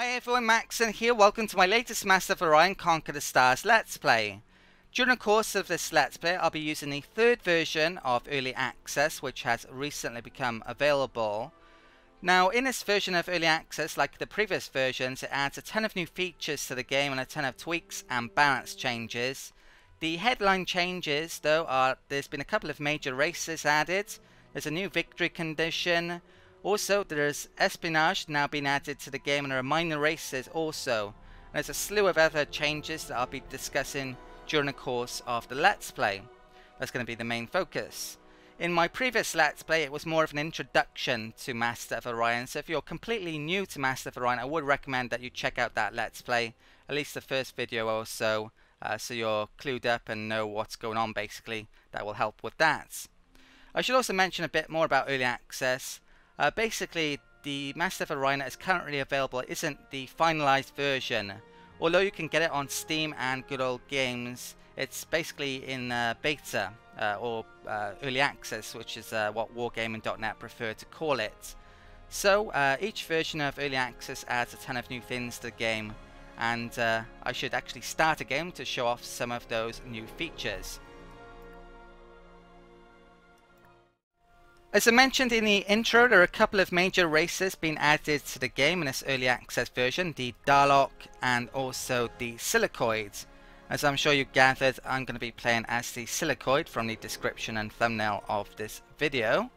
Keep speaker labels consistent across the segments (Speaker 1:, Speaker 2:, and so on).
Speaker 1: Hi everyone, Macsen here. Welcome to my latest Master of Orion Conquer the Stars Let's Play. During the course of this Let's Play, I'll be using the third version of Early Access, which has recently become available. Now, in this version of Early Access, like the previous versions, it adds a ton of new features to the game and a ton of tweaks and balance changes. The headline changes, though, are there's been a couple of major races added. There's a new victory condition. Also, there's espionage now being added to the game, and there are minor races also. And there's a slew of other changes that I'll be discussing during the course of the Let's Play. That's going to be the main focus. In my previous Let's Play, it was more of an introduction to Master of Orion, so if you're completely new to Master of Orion, I would recommend that you check out that Let's Play, at least the first video or so, so you're clued up and know what's going on basically. That will help with that. I should also mention a bit more about Early Access. Basically, the Master of Orion that is currently available isn't the finalized version. Although you can get it on Steam and Good Old Games, it's basically in beta or early access, which is what Wargaming.net prefer to call it. So each version of early access adds a ton of new things to the game, and I should actually start a game to show off some of those new features. As I mentioned in the intro, there are a couple of major races being added to the game in this early access version, the Darlock and also the Silicoid. As I'm sure you gathered, I'm going to be playing as the Silicoid from the description and thumbnail of this video.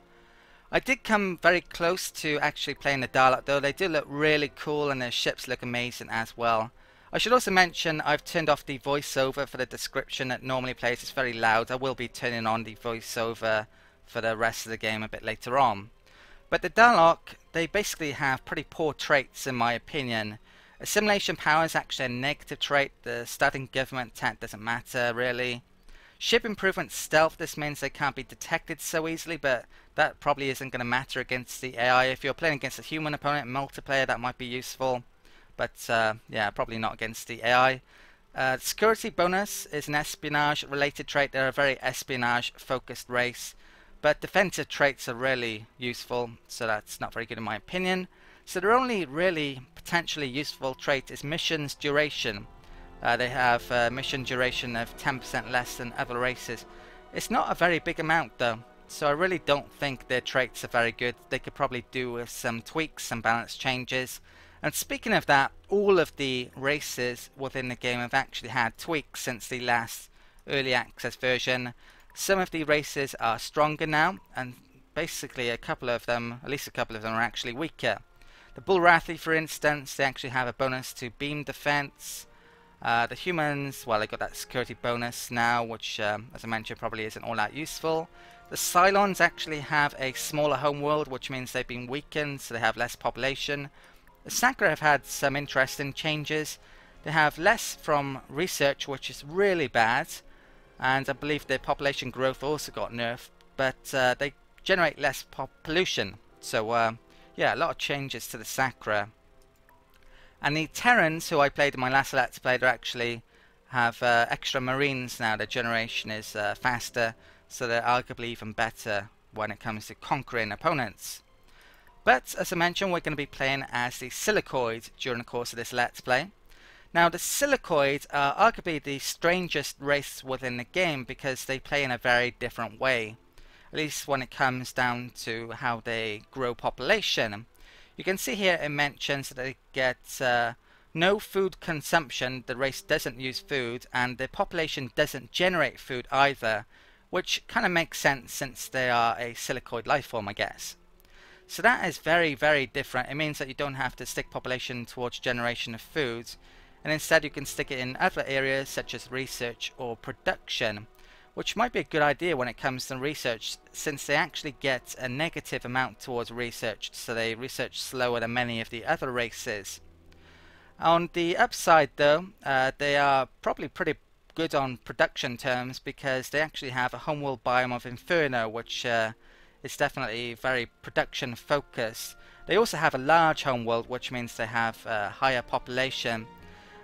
Speaker 1: I did come very close to actually playing the Darlock though. They do look really cool and their ships look amazing as well. I should also mention I've turned off the voiceover for the description that normally plays. It's very loud. I will be turning on the voiceover for the rest of the game a bit later on. But the Darlock, they basically have pretty poor traits in my opinion. Assimilation power is actually a negative trait. The starting government tech doesn't matter really. Ship improvement stealth, this means they can't be detected so easily, but that probably isn't going to matter against the AI. If you're playing against a human opponent in multiplayer, that might be useful, but yeah, probably not against the AI. Security bonus is an espionage related trait. They're a very espionage focused race. But defensive traits are really useful, so that's not very good in my opinion. So their only really potentially useful trait is missions duration. They have a mission duration of 10% less than other races. It's not a very big amount though, so I really don't think their traits are very good. They could probably do with some tweaks, some balance changes. And speaking of that, all of the races within the game have actually had tweaks since the last early access version. Some of the races are stronger now, and basically a couple of them, at least a couple of them, are actually weaker. The Bullrathi, for instance, they actually have a bonus to beam defense. The humans, well, they got that security bonus now, which, as I mentioned, probably isn't all that useful. The Cylons actually have a smaller homeworld, which means they've been weakened, so they have less population. The Sacra have had some interesting changes. They have less from research, which is really bad. And I believe their population growth also got nerfed, but they generate less pollution. So yeah, a lot of changes to the Sacra. And the Terrans, who I played in my last Let's Play, they actually have extra Marines now. Their generation is faster, so they're arguably even better when it comes to conquering opponents. But as I mentioned, we're going to be playing as the Silicoid during the course of this Let's Play. Now the Silicoid are arguably the strangest race within the game because they play in a very different way, at least when it comes down to how they grow population. You can see here it mentions that they get no food consumption, the race doesn't use food, and the population doesn't generate food either, which kind of makes sense since they are a Silicoid life form, I guess. So that is very, very different. It means that you don't have to stick population towards generation of food, and instead you can stick it in other areas such as research or production, which might be a good idea when it comes to research, since they actually get a negative amount towards research, so they research slower than many of the other races. On the upside though, they are probably pretty good on production terms because they actually have a homeworld biome of Inferno, which is definitely very production focused. They also have a large homeworld, which means they have a higher population.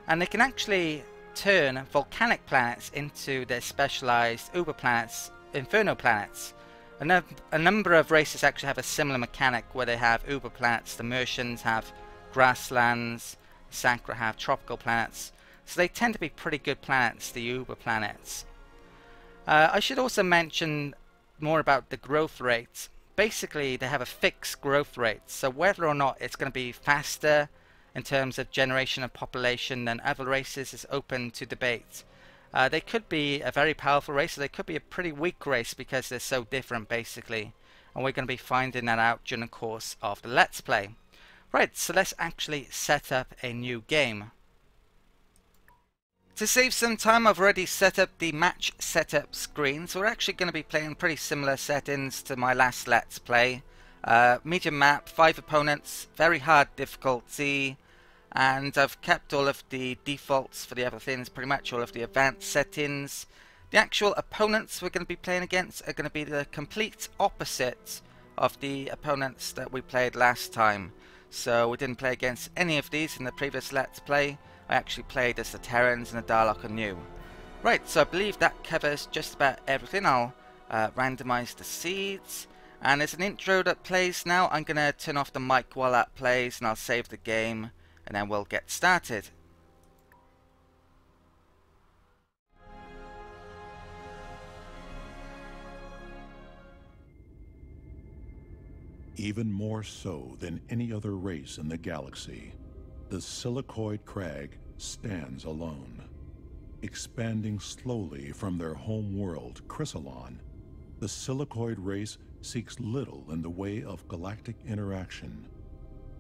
Speaker 1: And they can actually turn volcanic planets into their specialized uber planets, inferno planets. A number of races actually have a similar mechanic where they have uber planets. The Mercians have grasslands, Sacra have tropical planets, so they tend to be pretty good planets, the uber planets. I should also mention more about the growth rates. Basically, they have a fixed growth rate, so whether or not it's going to be faster in terms of generation of population than other races is open to debate. They could be a very powerful race, or they could be a pretty weak race because they're so different, basically. And we're going to be finding that out during the course of the Let's Play. Right, so let's actually set up a new game. To save some time, I've already set up the match setup screen, so we're actually going to be playing pretty similar settings to my last Let's Play. Medium map, 5 opponents, very hard difficulty, and I've kept all of the defaults for the other things, pretty much all of the advanced settings. The actual opponents we're going to be playing against are going to be the complete opposite of the opponents that we played last time. So we didn't play against any of these in the previous Let's Play. I actually played as the Terrans and the Dalek are new. Right, so I believe that covers just about everything. I'll randomize the seeds. And there's an intro that plays now. I'm going to turn off the mic while that plays and I'll save the game and then we'll get started.
Speaker 2: Even more so than any other race in the galaxy, the Silicoid crag stands alone. Expanding slowly from their home world, Chrysalon, the Silicoid race seeks little in the way of galactic interaction.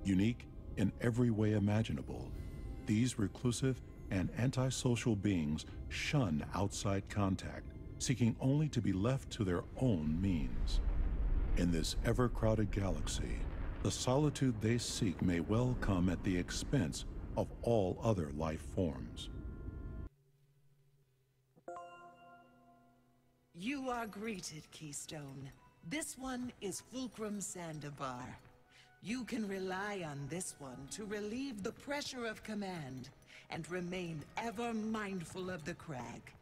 Speaker 2: Unique in every way imaginable, these reclusive and antisocial beings shun outside contact, seeking only to be left to their own means. In this ever-crowded galaxy, the solitude they seek may well come at the expense of all other life forms.
Speaker 3: You are greeted, Keystone. This one is Fulcrum Sandabar. You can rely on this one to relieve the pressure of command and remain ever mindful of the crag.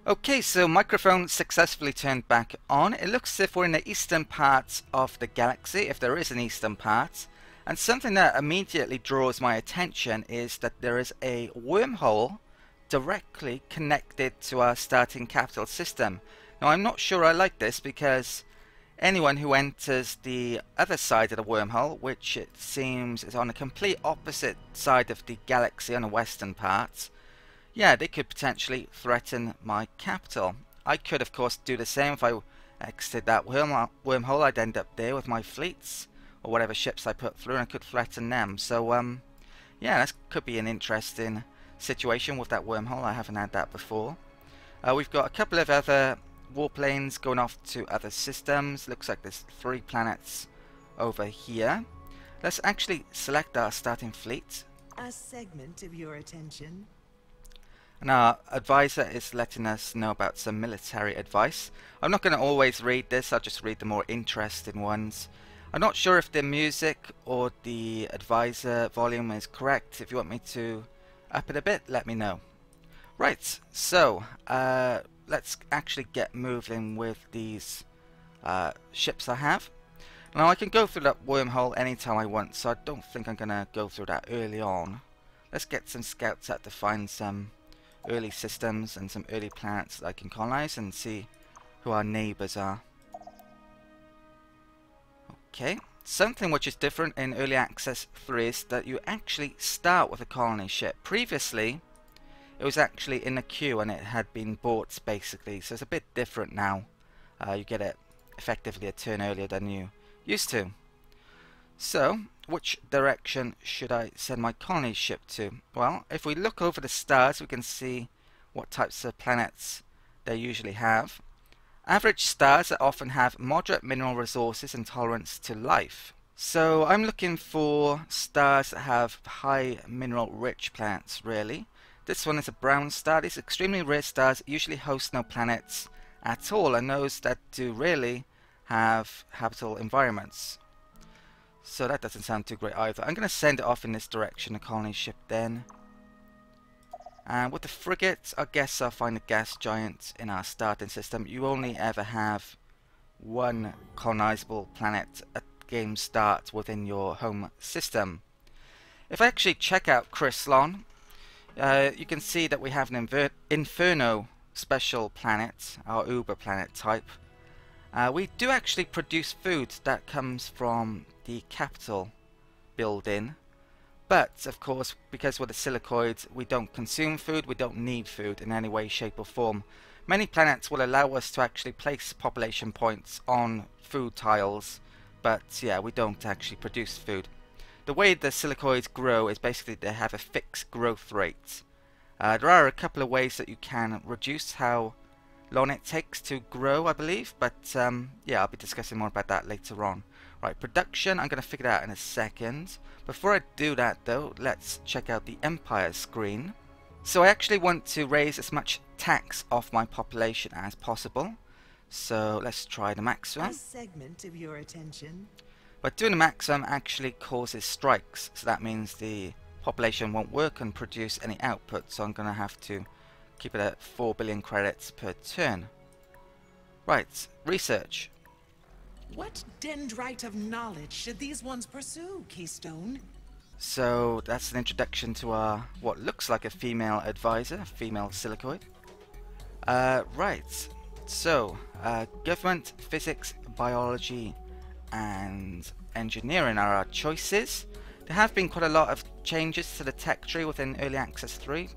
Speaker 1: Okay, so microphone successfully turned back on. It looks as if we're in the eastern part of the galaxy, if there is an eastern part. And something that immediately draws my attention is that there is a wormhole directly connected to our starting capital system. Now I'm not sure I like this because anyone who enters the other side of the wormhole, which it seems is on the complete opposite side of the galaxy on the western part, yeah, they could potentially threaten my capital. I could, of course, do the same if I exited that wormhole. I'd end up there with my fleets, or whatever ships I put through, and I could threaten them. So, yeah, this could be an interesting situation with that wormhole. I haven't had that before. We've got a couple of other warplanes going off to other systems. Looks like there's 3 planets over here. Let's actually select our starting fleet.
Speaker 3: A segment of your attention.
Speaker 1: And our advisor is letting us know about some military advice. I'm not going to always read this, I'll just read the more interesting ones. I'm not sure if the music or the advisor volume is correct. If you want me to up it a bit, let me know. Right, so let's actually get moving with these ships I have. Now I can go through that wormhole anytime I want, so I don't think I'm going to go through that early on. Let's get some scouts out to find some early systems and some early planets that I can colonize and see who our neighbors are. Okay, something which is different in Early Access 3 is that you actually start with a colony ship. Previously, it was actually in a queue and it had been bought basically, so it's a bit different now. You get it effectively a turn earlier than you used to. So, which direction should I send my colony ship to? Well, if we look over the stars, we can see what types of planets they usually have. Average stars that often have moderate mineral resources and tolerance to life. So I'm looking for stars that have high mineral rich planets, really. This one is a brown star. These extremely rare stars usually host no planets at all, and those that do really have habitable environments. So that doesn't sound too great either. I'm going to send it off in this direction, a colony ship then. And with the frigate, I guess I'll find a gas giant in our starting system. You only ever have one colonizable planet game start within your home system. If I actually check out Chryslon, you can see that we have an Inferno special planet, our Uber planet type. We do actually produce food that comes from the capital building, but of course, because we're the Silicoids, we don't consume food, we don't need food in any way, shape or form. Many planets will allow us to actually place population points on food tiles, but yeah, we don't actually produce food. The way the Silicoids grow is basically they have a fixed growth rate. There are a couple of ways that you can reduce how long it takes to grow, I believe, but yeah, I'll be discussing more about that later on. Right, production, I'm going to figure that out in a second. Before I do that though, let's check out the Empire screen. So I actually want to raise as much tax off my population as possible. So let's try the maximum.
Speaker 3: A segment of your attention.
Speaker 1: But doing the maximum actually causes strikes, so that means the population won't work and produce any output, so I'm going to have to keep it at 4 billion credits per turn. Right, research.
Speaker 3: What dendrite of knowledge should these ones pursue, Keystone?
Speaker 1: So that's an introduction to our, what looks like a female advisor, a female Silicoid. Right, so government, physics, biology and engineering are our choices. There have been quite a lot of changes to the tech tree within Early Access 3.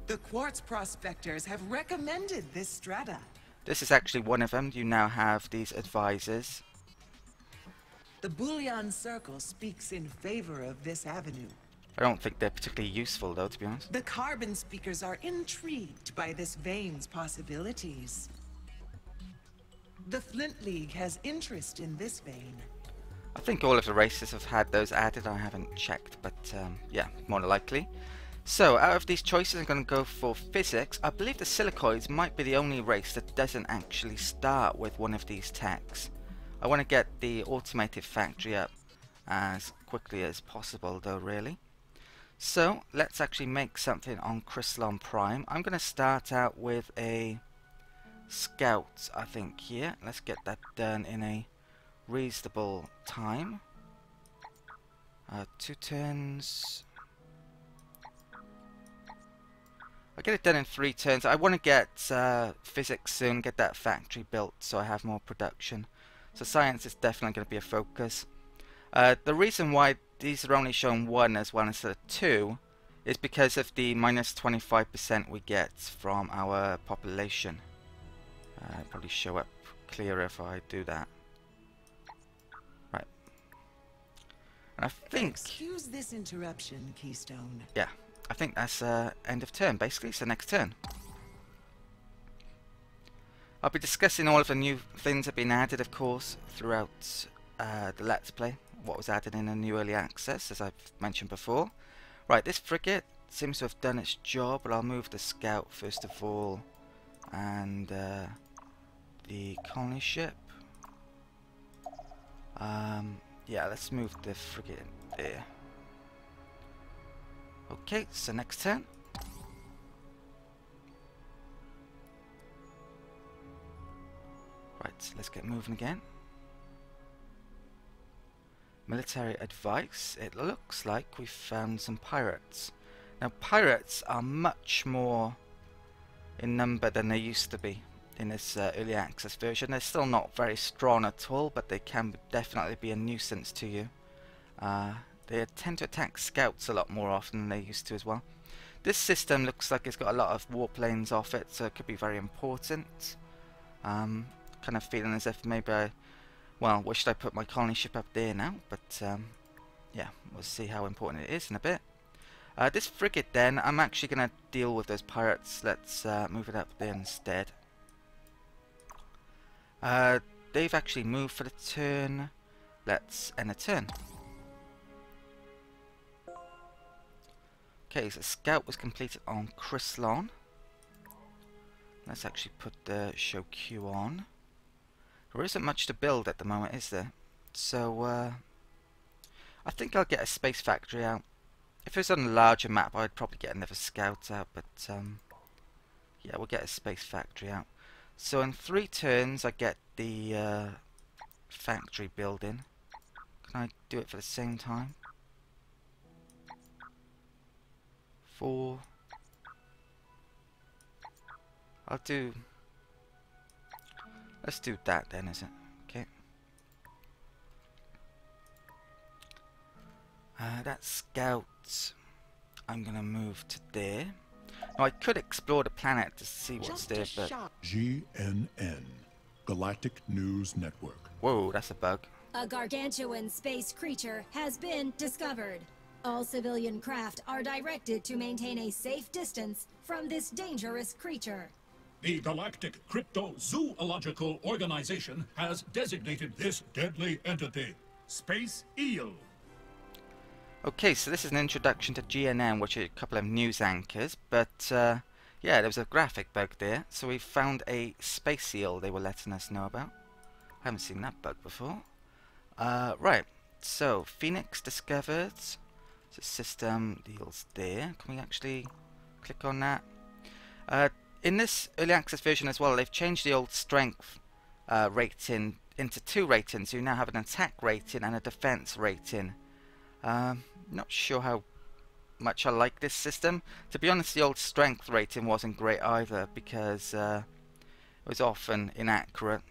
Speaker 3: The quartz prospectors have recommended this strata.
Speaker 1: This is actually one of them. You now have these advisors.
Speaker 3: The Bullion Circle speaks in favor of this avenue.
Speaker 1: I don't think they're particularly useful though, to be honest.
Speaker 3: The Carbon Speakers are intrigued by this vein's possibilities. The Flint League has interest in this vein.
Speaker 1: I think all of the races have had those added. I haven't checked, but yeah, more than likely. So, out of these choices, I'm going to go for physics. I believe the Silicoids might be the only race that doesn't actually start with one of these techs. I want to get the automated factory up as quickly as possible, though, really. So, let's actually make something on Chryslon Prime. I'm going to start out with a scout, I think, here. Let's get that done in a reasonable time. 2 turns. I'll get it done in 3 turns. I want to get physics soon, get that factory built so I have more production. So science is definitely going to be a focus. The reason why these are only showing 1 as well instead of 2 is because of the minus 25% we get from our population. It'll probably show up clearer if I do that. Right. And I think...
Speaker 3: Excuse this interruption, Keystone.
Speaker 1: Yeah. I think that's end of turn, basically, so next turn. I'll be discussing all of the new things that have been added, of course, throughout the Let's Play. What was added in the new early access, as I've mentioned before. Right, this frigate seems to have done its job, but I'll move the scout first of all, and the colony ship. Yeah, let's move the frigate there. Okay, so next turn. Right, let's get moving again. Military advice. It looks like we've found some pirates. Now, pirates are much more in number than they used to be in this early access version. They're still not very strong at all, but they can definitely be a nuisance to you. They tend to attack scouts a lot more often than they used to as well. This system looks like it's got a lot of warplanes off it, so it could be very important. Kind of feeling as if maybe I, well, wish I put my colony ship up there now, but yeah, we'll see how important it is in a bit. This frigate then, I'm actually going to deal with those pirates. Let's move it up there instead. They've actually moved for the turn. Let's end the turn. Okay, so scout was completed on Chryslon. Let's actually put the show queue on. There isn't much to build at the moment, is there? So, I think I'll get a space factory out. If it was on a larger map, I'd probably get another scout out, but yeah, we'll get a space factory out. So in 3 turns, I get the factory building. Can I do it for the same time? 4. Let's do that then, is it? Okay. That scout, I'm gonna move to there. Now I could explore the planet to see what's there, but...
Speaker 2: GNN, Galactic News Network.
Speaker 1: Whoa, that's a bug.
Speaker 4: A gargantuan space creature has been discovered. All civilian craft are directed to maintain a safe distance from this dangerous creature.
Speaker 5: The Galactic Cryptozoological Organization has designated this deadly entity Space Eel.
Speaker 1: Okay, so this is an introduction to GNN, which are a couple of news anchors, but yeah, there was a graphic bug there, so we found a space eel they were letting us know about. I haven't seen that bug before. Right, so Phoenix discovered. So system, the eel's there. Can we actually click on that? In this early access version as well, they've changed the old strength rating into 2 ratings. You now have an attack rating and a defense rating. Not sure how much I like this system. To be honest, the old strength rating wasn't great either, because it was often inaccurate.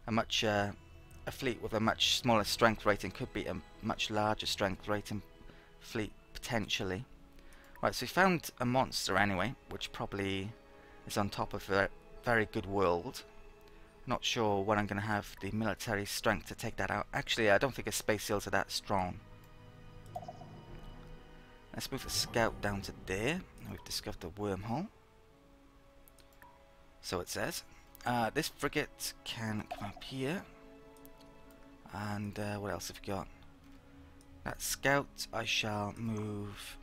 Speaker 1: A fleet with a much smaller strength rating could be a much larger strength rating fleet potentially. Right, so we found a monster anyway, which probably is on top of a very good world. Not sure when I'm going to have the military strength to take that out. Actually, I don't think a space eels are that strong. Let's move the scout down to there. We've discovered a wormhole. So it says. This frigate can come up here. And what else have we got? That scout I shall move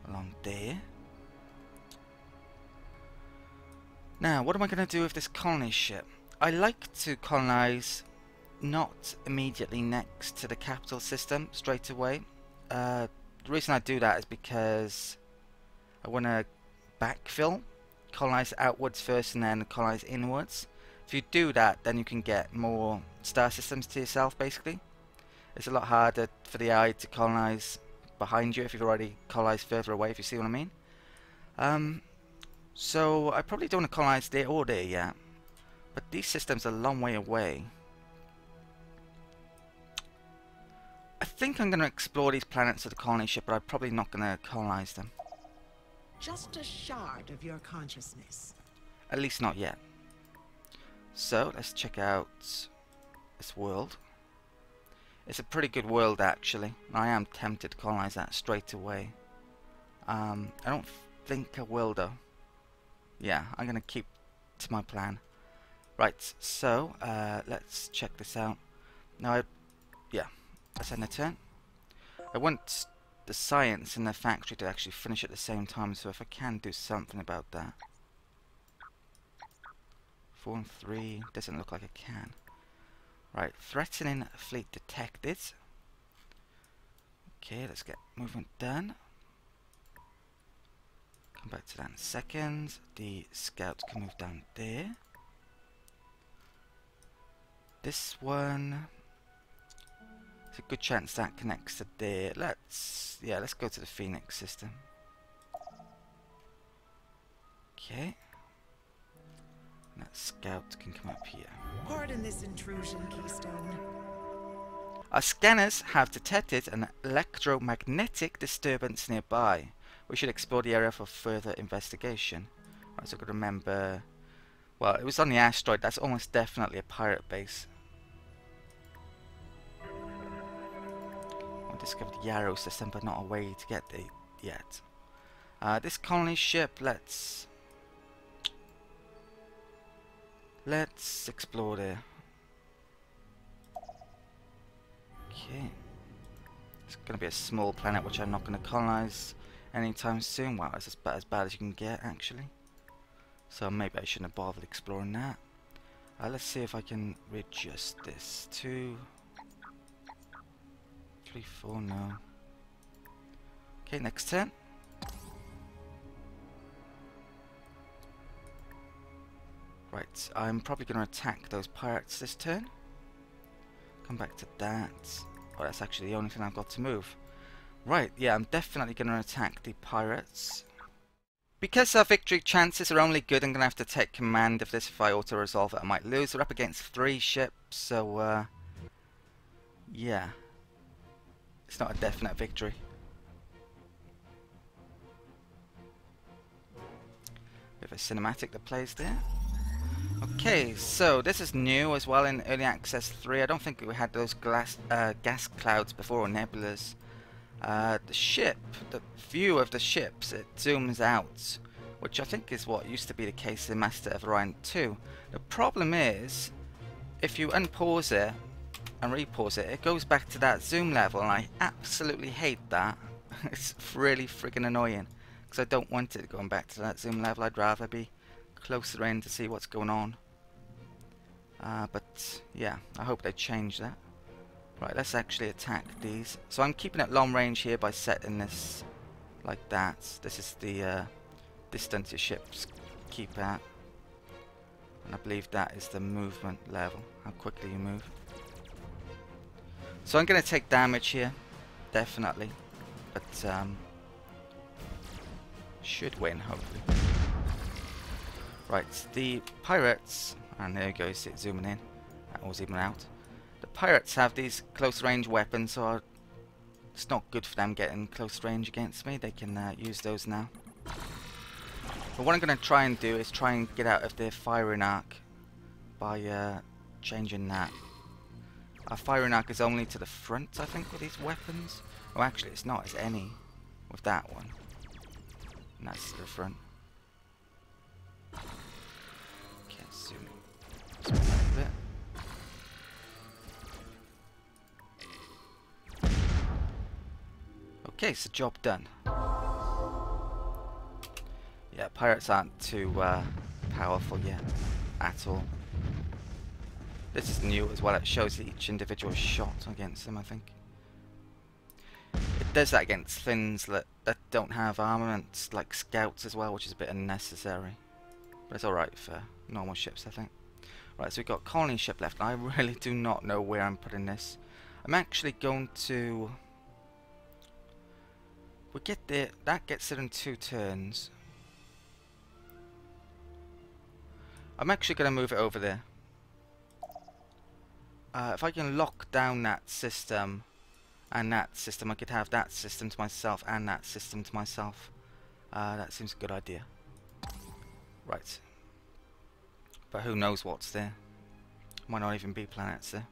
Speaker 1: along there. Now, what am I going to do with this colony ship? I like to colonize not immediately next to the capital system straight away. The reason I do that is because I want to backfill, colonize outwards first and then colonize inwards. If you do that, then you can get more star systems to yourself, basically. It's a lot harder for the eye to colonize behind you if you've already colonized further away, if you see what I mean. So I probably don't want to colonize there or there yet, but these systems are a long way away. I think I'm going to explore these planets with the colony ship, but I'm probably not going to colonize them.
Speaker 3: Just a shard of your consciousness.
Speaker 1: At least not yet. So let's check out this world. It's a pretty good world actually. I am tempted to colonize that straight away. I don't think I will though. Yeah, I'm going to keep to my plan. Right, so let's check this out. Now, let's end the turn. I want the science in the factory to actually finish at the same time, so if I can do something about that. 4 and 3, doesn't look like I can. Right, threatening fleet detected. Okay, let's get movement done. Come back to that in a second. The scout can move down there. This one, there's a good chance that connects to there. Let's go to the Phoenix system. Okay. And that scout can come up here.
Speaker 3: Pardon this intrusion, Keystone.
Speaker 1: Our scanners have detected an electromagnetic disturbance nearby. We should explore the area for further investigation. Right, so I could remember... Well, it was on the asteroid. That's almost definitely a pirate base. I discovered the Yarrow system, but not a way to get there yet. This colony ship, let's explore there. Okay. It's going to be a small planet which I'm not going to colonize anytime soon. Wow, it's about as bad as you can get, actually. So maybe I shouldn't have bothered exploring that. Let's see if I can readjust this. 2, 3, 4, no. Okay, next turn. Right, I'm probably going to attack those pirates this turn. Come back to that. Oh, that's actually the only thing I've got to move. Right, yeah, I'm definitely going to attack the pirates. Because our victory chances are only good, I'm going to have to take command of this. If I auto-resolve it, I might lose. We're up against 3 ships, so, yeah. It's not a definite victory. Bit of a cinematic that plays there. Okay, so this is new as well in Early Access 3. I don't think we had those gas clouds before, or nebulas. The ship, the view of the ships, it zooms out, which I think is what used to be the case in Master of Orion 2. The problem is, if you unpause it and repause it, it goes back to that zoom level, and I absolutely hate that. It's really friggin' annoying, because I don't want it going back to that zoom level. I'd rather be closer in to see what's going on. But yeah, I hope they change that. Right, let's actually attack these. So I'm keeping it long range here by setting this like that. This is the distance your ships keep at. And I believe that is the movement level, how quickly you move. So I'm going to take damage here, definitely. But should win, hopefully. Right, the pirates, and there you go, see it zooming in, that was even out. The pirates have these close range weapons, so it's not good for them getting close range against me. They can use those now. But what I'm going to try and do is try and get out of their firing arc by changing that. Our firing arc is only to the front, I think, with these weapons. Oh, actually, it's not. It's any with that one. And that's to the front. Okay, zoom in a bit. Okay, so job done. Yeah, pirates aren't too powerful yet, at all. This is new as well. It shows each individual shot against them, I think. It does that against things that don't have armaments, like scouts as well, which is a bit unnecessary. But it's alright for normal ships, I think. Right, so we've got colony ship left. I really do not know where I'm putting this. I'm actually going to... We get there, that gets it in 2 turns. I'm actually going to move it over there. If I can lock down that system and that system, I could have that system to myself and that system to myself. That seems a good idea. Right. But who knows what's there. Might not even be planets there.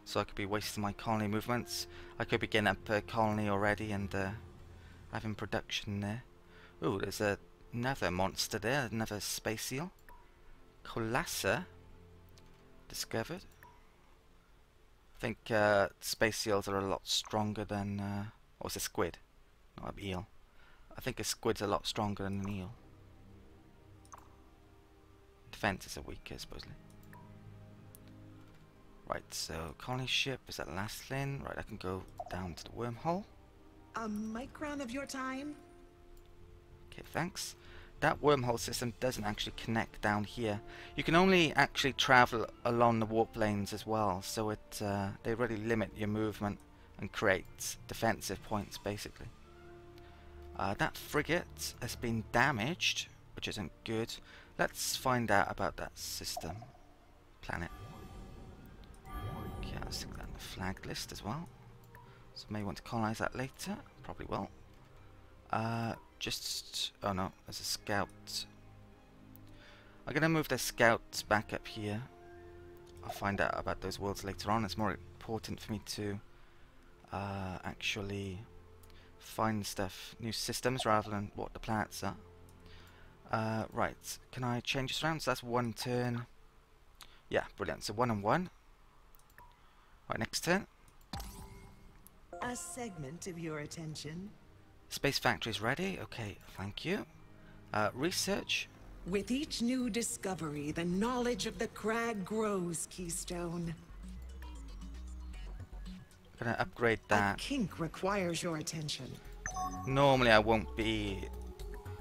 Speaker 1: So I could be wasting my colony movements. I could be getting up a colony already and having production there. Ooh, there's another monster there, another space seal. Colassa discovered. I think space seals are a lot stronger than... or it's a squid, not an eel. I think a squid's a lot stronger than an eel. Defenses are weaker, supposedly. Right, so colony ship is that last thing. Right, I can go down to the wormhole.
Speaker 3: A micron of your time?
Speaker 1: Okay, thanks. That wormhole system doesn't actually connect down here. You can only actually travel along the warp lanes as well, so it they really limit your movement and create defensive points, basically. That frigate has been damaged, which isn't good. Let's find out about that system. Planet. Okay, I'll stick that in the flagged list as well. So may want to colonize that later. Probably will. Oh no, there's a scout. I'm gonna move the scouts back up here. I'll find out about those worlds later on. It's more important for me to actually find stuff, new systems, rather than what the planets are. Right, can I change this around? So that's 1 turn. Yeah, brilliant. So 1 and 1. Right, next turn.
Speaker 3: A segment of your attention.
Speaker 1: Space factory is ready. Okay, thank you. Research.
Speaker 3: With each new discovery, the knowledge of the crag grows, Keystone.
Speaker 1: I'm gonna upgrade
Speaker 3: A
Speaker 1: that.
Speaker 3: kink requires your attention.
Speaker 1: Normally I won't be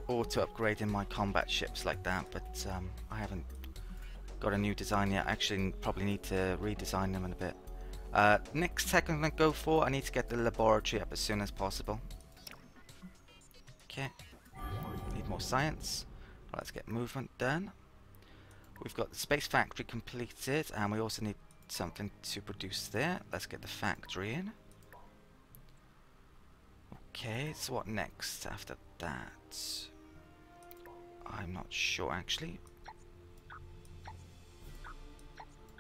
Speaker 1: auto-upgrading my combat ships like that, but I haven't got a new design yet. I actually probably need to redesign them in a bit. Next tech I'm going to go for, I need to get the laboratory up as soon as possible. Okay, need more science. Well, let's get movement done. We've got the space factory completed, and we also need something to produce there. Let's get the factory in. Okay, so what next after that? I'm not sure actually.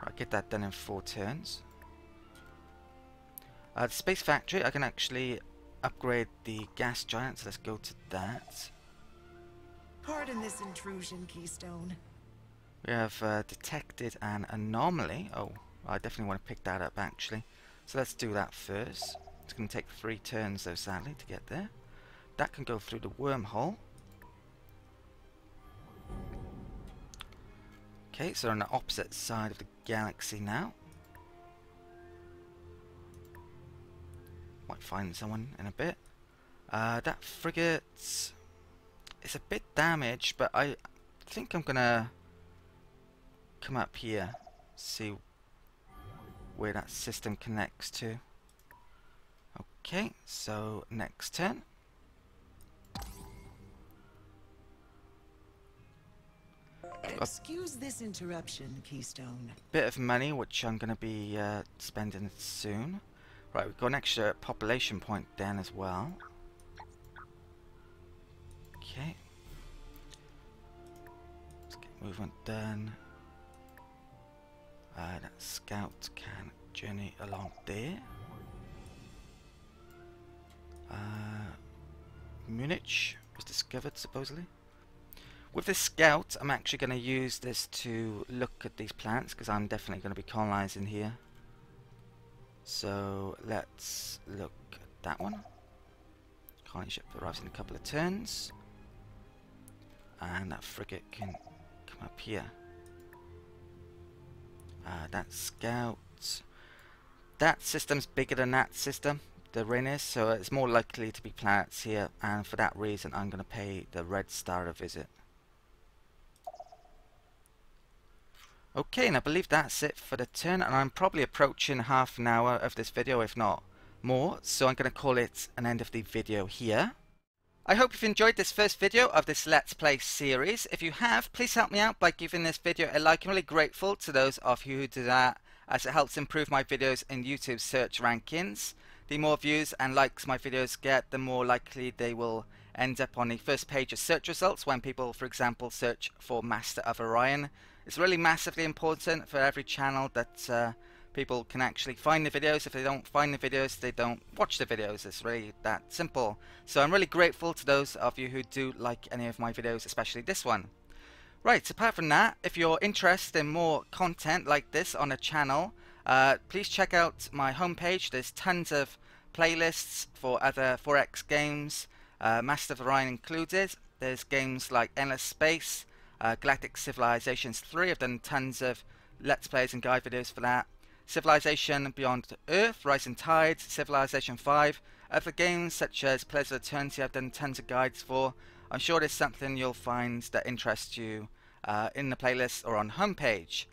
Speaker 1: Right, get that done in 4 turns. The space factory, I can actually upgrade the gas giant, so let's go to that.
Speaker 3: Pardon this intrusion, Keystone.
Speaker 1: We have detected an anomaly. Oh, I definitely want to pick that up actually. So let's do that first. It's going to take 3 turns though, sadly, to get there. That can go through the wormhole. Okay, so we're on the opposite side of the galaxy now. Might find someone in a bit. That frigate is a bit damaged, but I think I'm gonna come up here, see where that system connects to. Okay, so next turn.
Speaker 3: Excuse this interruption, Keystone.
Speaker 1: Bit of money, which I'm gonna be spending soon. Right, we've got an extra population point then as well. Okay. Let's get movement done. That scout can journey along there. Munich was discovered supposedly. With this scout, I'm actually going to use this to look at these planets because I'm definitely going to be colonizing here. So let's look at that one. Colony ship arrives in a couple of turns, and that frigate can come up here. That scout, that system's bigger than that system, the ring is, so it's more likely to be planets here, and for that reason I'm going to pay the Red Star a visit. Okay, and I believe that's it for the turn, and I'm probably approaching half an hour of this video, if not more, so I'm going to call it an end of the video here. I hope you've enjoyed this first video of this Let's Play series. If you have, please help me out by giving this video a like. I'm really grateful to those of you who do that, as it helps improve my videos in YouTube search rankings. The more views and likes my videos get, the more likely they will end up on the first page of search results when people, for example, search for Master of Orion. It's really massively important for every channel that people can actually find the videos. If they don't find the videos, they don't watch the videos. It's really that simple. So I'm really grateful to those of you who do like any of my videos, especially this one. Right, apart from that, if you're interested in more content like this on the channel, please check out my homepage. There's tons of playlists for other 4X games, Master of Orion included. There's games like Endless Space, Galactic Civilizations 3. I've done tons of Let's Plays and guide videos for that. Civilization Beyond Earth, Rising Tides, Civilization 5. Other games such as Pillars of Eternity I've done tons of guides for. I'm sure there's something you'll find that interests you in the playlist or on homepage.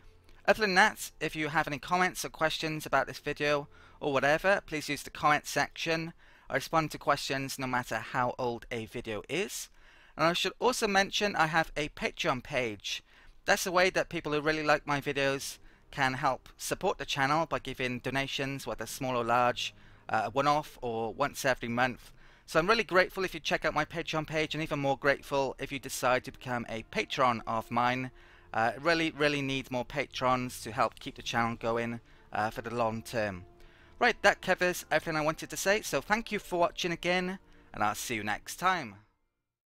Speaker 1: Other than that, if you have any comments or questions about this video or whatever, please use the comment section. I respond to questions no matter how old a video is. And I should also mention I have a Patreon page. That's a way that people who really like my videos can help support the channel by giving donations, whether small or large, one-off or once every month. So I'm really grateful if you check out my Patreon page, and even more grateful if you decide to become a patron of mine. Really need more patrons to help keep the channel going for the long term. Right, that covers everything I wanted to say, so thank you for watching again, and I'll see you next time.